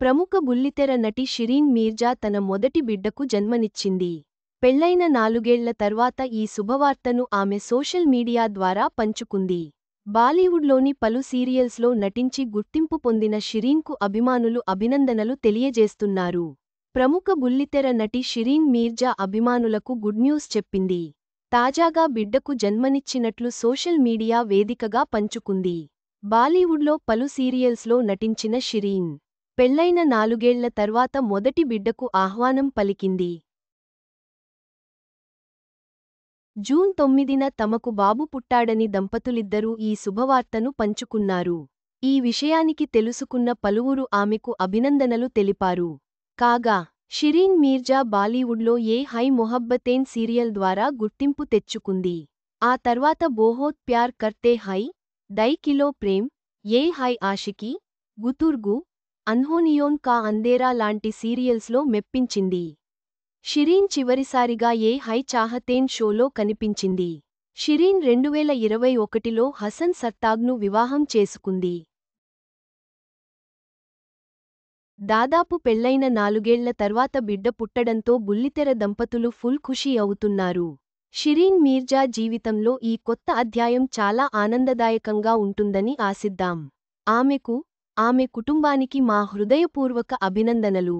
ప్రముఖ బుల్లితెర నటి షిరీన్ మీర్జా తన మొదటి బిడ్డకు జన్మనిచ్చింది. పెళ్లైన 4 ఏళ్ల తర్వాత ఈ శుభవార్తను ఆమె సోషల్ మీడియా ద్వారా పంచుకుంది. బాలీవుడ్లోని పలు సీరియల్స్లో నటించి గుర్తింపు పొందిన షిరీన్కు అభిమానులు అభినందనలు తెలియజేస్తున్నారు. ప్రముఖ బుల్లితెర నటి షిరీన్ మీర్జా అభిమానులకు గుడ్ న్యూస్ చెప్పింది. తాజాగా బిడ్డకు జన్మనిచ్చినట్లు సోషల్ మీడియా వేదికగా పంచుకుంది. బాలీవుడ్లో పలు సీరియల్స్లో నటించిన షిరీన్ పెళ్లైన 4 ఏళ్ల తర్వాత మొదటి బిడ్డకు ఆహ్వానం పలికింది. జూన్ 9న తమకు బాబు పుట్టాడని దంపతులిద్దరూ ఈ శుభవార్తను పంచుకున్నారు. ఈ విషయానికి తెలుసుకున్న పలువురు ఆమెకు అభినందనలు తెలిపారు. కాగా, షిరీన్ మీర్జా బాలీవుడ్లో ఏ హై మొహబ్బతేన్ సీరియల్ ద్వారా గుర్తింపు తెచ్చుకుంది. ఆ తర్వాత బోహోత్ ప్యార్ కర్తే హై, దై కిలో ప్రేమ్, యే హై ఆషికీ, గుతుర్గు, అన్హోనియోన్ కా అంధేరా లాంటి సీరియల్స్లో మెప్పించింది. షిరీన్ చివరిసారిగా యే హై చాహతేన్ షోలో కనిపించింది. షిరీన్ 2021లో హసన్ సర్తాగ్ను వివాహం చేసుకుంది. దాదాపు పెళ్లైన 4 ఏళ్ల తర్వాత బిడ్డ పుట్టడంతో బుల్లితెర దంపతులు ఫుల్ ఖుషీ అవుతున్నారు. షిరీన్ మీర్జా జీవితంలో ఈ కొత్త అధ్యాయం చాలా ఆనందదాయకంగా ఉంటుందని ఆశిద్దాం. ఆమెకు, ఆమె కుటుంబానికి మా హృదయపూర్వక అభినందనలు.